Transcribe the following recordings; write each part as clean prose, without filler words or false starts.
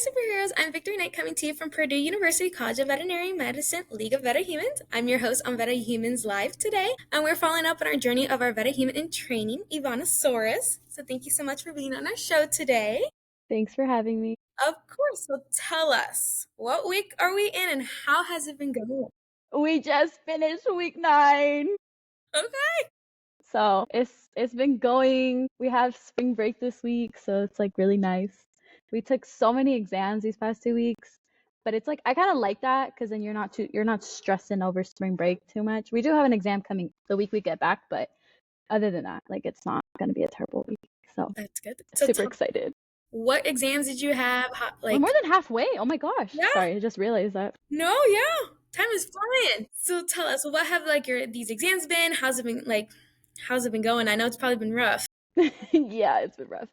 superheroes. I'm Victory Knight coming to you from Purdue University College of Veterinary Medicine, League of VetaHumanz. I'm your host on VetaHumanz Live today, and we're following up on our journey of our VetaHuman in training, IVANNASAURUS. So thank you so much for being on our show today. Thanks for having me. Of course. So tell us, what week are we in and how has it been going? We just finished week 9. Okay. So it's been going. We have spring break this week, so it's like really nice. We took so many exams these past 2 weeks, but it's like I kind of like that because then you're not stressing over spring break too much. We do have an exam coming the week we get back, but other than that, like it's not gonna be a terrible week. So That's good. So super excited. What exams did you have? We're more than halfway. Oh my gosh. Yeah. Sorry, I just realized that. No, yeah. Time is flying. So tell us, what have these exams been? How's it been going? I know it's probably been rough. Yeah, it's been rough.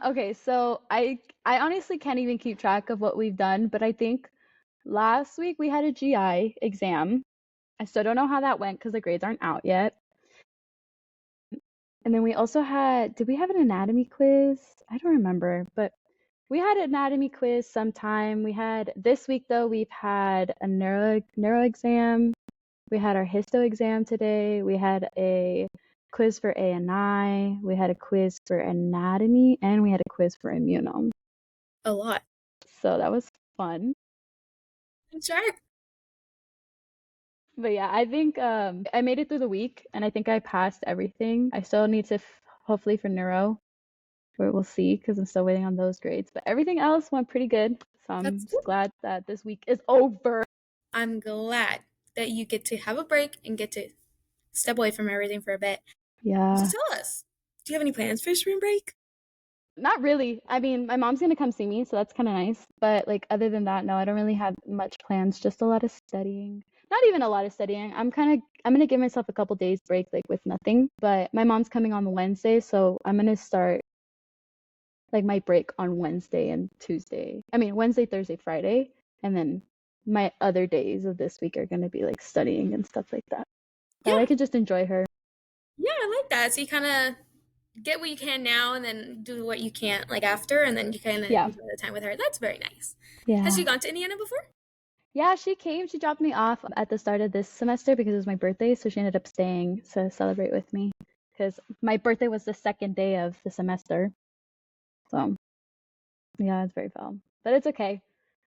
Okay, so I honestly can't even keep track of what we've done, but I think last week we had a GI exam. I still don't know how that went because the grades aren't out yet. And then we also did we have an anatomy quiz? I don't remember, but we had an anatomy quiz sometime. This week though, we've had a neuro exam. We had our histo exam today. We had a quiz for ANI. We had a quiz for anatomy, and we had a quiz for immunome. A lot. So that was fun. Sure. But yeah, I think I made it through the week, and I think I passed everything. I still need to hopefully for neuro, where we'll see because I'm still waiting on those grades. But everything else went pretty good. So I'm just glad that this week is over. I'm glad that you get to have a break and get to step away from everything for a bit. Yeah. So tell us, do you have any plans for spring break? Not really. I mean, my mom's gonna come see me, so that's kind of nice. But like other than that, no, I don't really have much plans. Just a lot of studying. Not even a lot of studying. I'm gonna give myself a couple days break, like with nothing. But my mom's coming on Wednesday, so I'm gonna start like my break on Wednesday and Tuesday. I mean, Wednesday, Thursday, Friday, and then my other days of this week are gonna be like studying and stuff like that. Yeah. So I could just enjoy her. Yeah, I like that. So you kind of get what you can now and then do what you can't like after, and then you kind of enjoy the time with her. That's very nice. Yeah. Has she gone to Indiana before? Yeah, she came. She dropped me off at the start of this semester because it was my birthday, so she ended up staying to celebrate with me because my birthday was the second day of the semester. So yeah, it's very fun, but it's okay.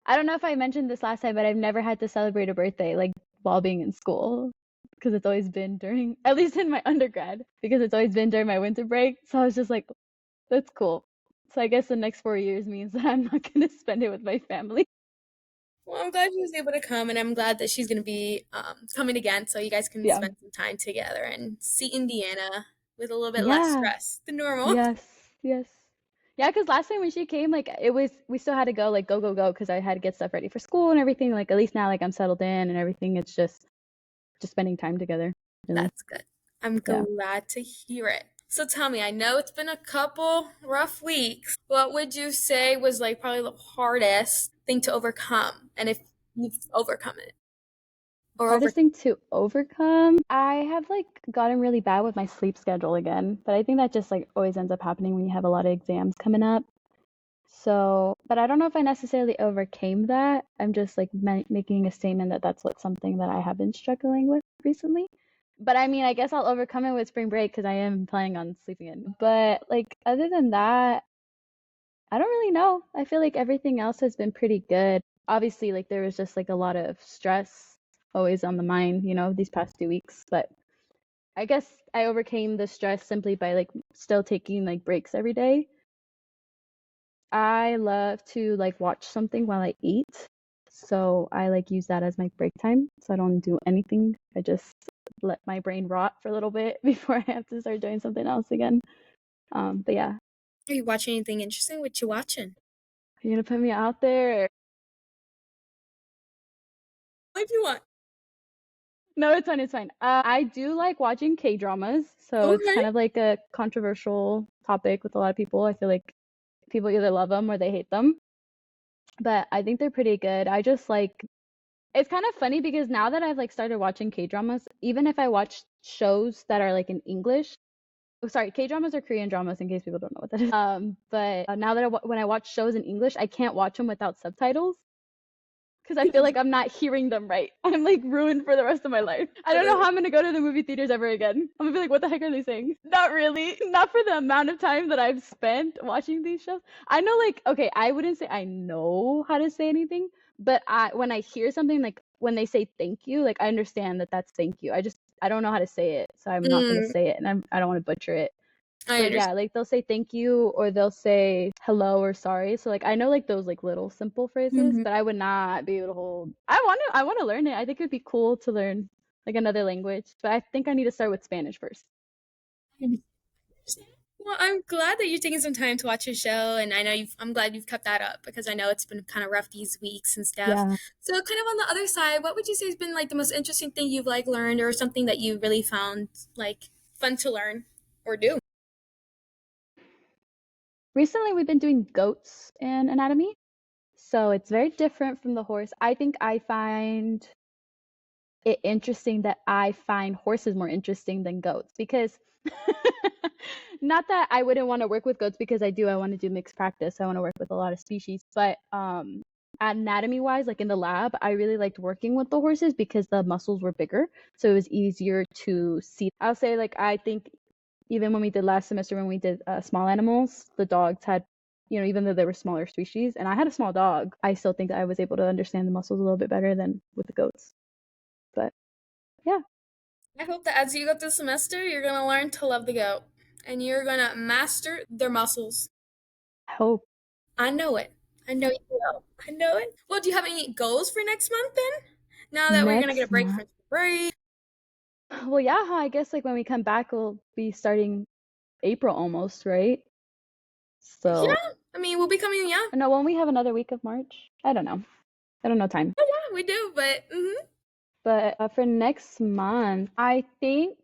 I don't know if I mentioned this last time, but I've never had to celebrate a birthday like while being in school because it's always been during, at least in my undergrad, because it's always been during my winter break. So I was just like, that's cool. So I guess the next 4 years means that I'm not going to spend it with my family. Well, I'm glad she was able to come, and I'm glad that she's going to be coming again so you guys can spend some time together and see Indiana with a little bit less stress than normal. Yes. Yeah, because last time when she came, like we still had to go because I had to get stuff ready for school and everything. Like at least now, like I'm settled in and everything. It's just spending time together. Really. That's good. I'm glad to hear it. So tell me, I know it's been a couple rough weeks. What would you say was like probably the hardest thing to overcome? And if you've overcome it? Hardest thing to overcome? I have like gotten really bad with my sleep schedule again, but I think that just like always ends up happening when you have a lot of exams coming up. So, but I don't know if I necessarily overcame that. I'm just like making a statement that that's like something that I have been struggling with recently. But I mean, I guess I'll overcome it with spring break because I am planning on sleeping in. But like other than that, I don't really know. I feel like everything else has been pretty good. Obviously, like there was just like a lot of stress always on the mind, these past 2 weeks. But I guess I overcame the stress simply by like still taking like breaks every day. I love to like watch something while I eat. So I like use that as my break time. So I don't do anything. I just let my brain rot for a little bit before I have to start doing something else again. But yeah. Are you watching anything interesting? What you watching? Are you gonna put me out there? Or... If you want. No, it's fine. I do like watching K-dramas, so it's kind of like a controversial topic with a lot of people. I feel like people either love them or they hate them. But I think they're pretty good. I just like it's kind of funny because now that I've like started watching K-dramas, even if I watch shows that are like in English, Oh, sorry, K-dramas are Korean dramas in case people don't know what that is. But now that when I watch shows in English, I can't watch them without subtitles because I feel like I'm not hearing them right. I'm like ruined for the rest of my life. I don't know how I'm gonna go to the movie theaters ever again. I'm gonna be like, what the heck are they saying? Not really. Not for the amount of time that I've spent watching these shows. I know, like, okay, I wouldn't say I know how to say anything, but when I hear something like when they say thank you, like I understand that that's thank you. I don't know how to say it, so I'm not gonna Mm, say it, and I don't want to butcher it. I But understand. yeah, like they'll say thank you or they'll say hello or sorry. So like I know like those like little simple phrases, Mhm. but I would not be able to hold. I want to learn it. I think it would be cool to learn like another language, but I think I need to start with Spanish first. Well, I'm glad that you're taking some time to watch your show, and I'm glad you've kept that up because I know it's been kind of rough these weeks and stuff. Yeah. So, kind of on the other side, what would you say has been like the most interesting thing you've like learned, or something that you really found like fun to learn or do? Recently we've been doing goats in anatomy. So it's very different from the horse. I think I find it interesting that I find horses more interesting than goats because not that I wouldn't want to work with goats because I want to do mixed practice. I want to work with a lot of species, but anatomy wise, like in the lab, I really liked working with the horses because the muscles were bigger, so it was easier to see. I'll say like I think even when we did last semester when we did small animals, the dogs had, even though they were smaller species, and I had a small dog, I still think that I was able to understand the muscles a little bit better than with the goats. But yeah, I hope that as you go through the semester, you're gonna learn to love the goat, and you're gonna master their muscles. I hope I know it. I know you will. I know it. Well, do you have any goals for next month then? Now that we're gonna get a next break month. from break. Well, yeah, huh, I guess like when we come back, we'll be starting April almost, right? So, Yeah, I mean, we'll be coming. Yeah, no, won't we have another week of March? I don't know. I don't know time. oh, yeah, we do. But But for next month, I think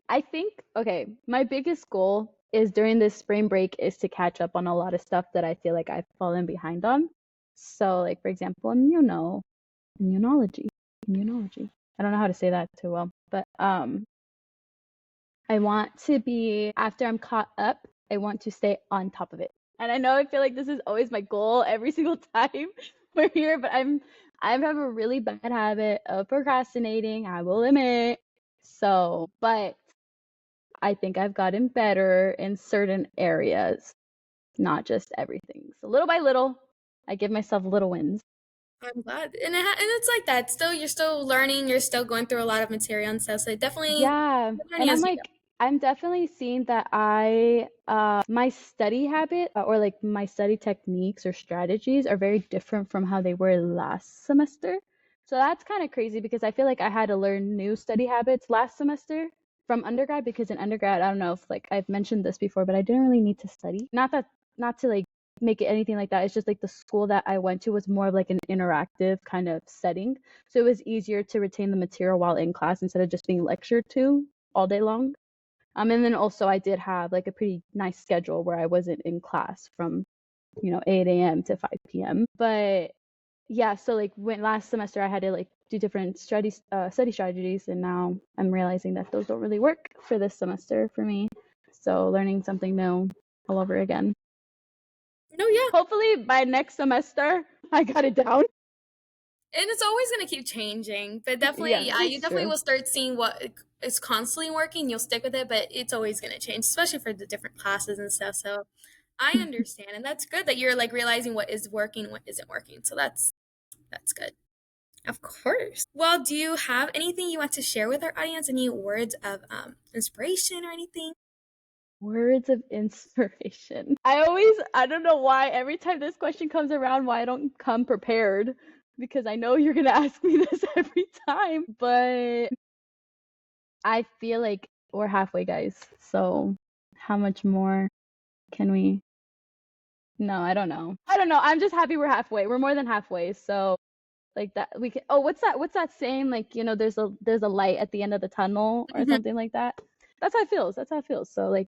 okay, my biggest goal is during this spring break is to catch up on a lot of stuff that I feel like I've fallen behind on. So like for example, immunology. Immunology. I don't know how to say that too well, but I want to be, after I'm caught up, I want to stay on top of it. And I know I feel like this is always my goal every single time we're here, but I have a really bad habit of procrastinating, I will admit. So, but I think I've gotten better in certain areas, not just everything. So little by little, I give myself little wins. I'm glad, and it's like that. Still, you're still learning. You're still going through a lot of material and stuff. So definitely Yeah, keep learning and as you go. I'm definitely seeing that my study habit or like my study techniques or strategies are very different from how they were last semester. So that's kind of crazy because I feel like I had to learn new study habits last semester from undergrad because in undergrad, I don't know if like I've mentioned this before, but I didn't really need to study. Not to like make it anything like that. It's just like the school that I went to was more of like an interactive kind of setting. So it was easier to retain the material while in class instead of just being lectured to all day long. And then also I did have like a pretty nice schedule where I wasn't in class from, 8 a.m. to 5 p.m. But yeah, so like when last semester I had to like do different study strategies, and now I'm realizing that those don't really work for this semester for me. So learning something new all over again. No, yeah, Hopefully by next semester I got it down. and it's always gonna keep changing. But definitely, Yeah, yeah, you that's definitely true. will start seeing what is constantly working. You'll stick with it, but it's always gonna change, especially for the different classes and stuff. So I understand, and that's good that you're like realizing what is working, what isn't working. So that's good. Of course. Well, do you have anything you want to share with our audience? Any words of inspiration or anything? Words of inspiration. I don't know why, every time this question comes around, why I don't come prepared, because I know you're going to ask me this every time. But I feel like we're halfway, guys. So how much more can we? No, I don't know. I don't know. I'm just happy we're halfway. We're more than halfway. So like that we can, oh, what's that saying, like, there's a light at the end of the tunnel or Mhm. something like that. That's how it feels. So like,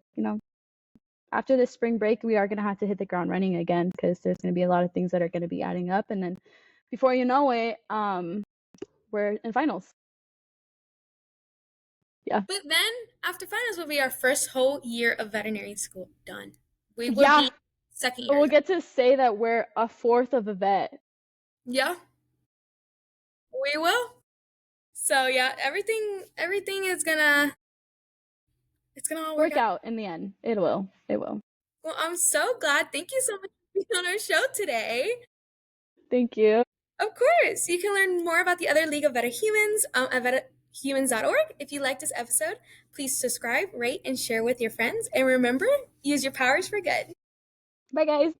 after this spring break, we are going to have to hit the ground running again because there's going to be a lot of things that are going to be adding up. And then before you know it, we're in finals. Yeah. But then after finals will be our first whole year of veterinary school done. We will Yeah. be second year. We'll get to say that we're a fourth of a vet. Yeah, we will. So yeah, everything is gonna it's gonna all work Work out. out in the end. It will. It will. Well, I'm so glad. Thank you so much for being on our show today. Thank you. Of course, you can learn more about the other League of VetaHumans at VetaHumans.org. If you liked this episode, please subscribe, rate, and share with your friends. And remember, use your powers for good. Bye, guys.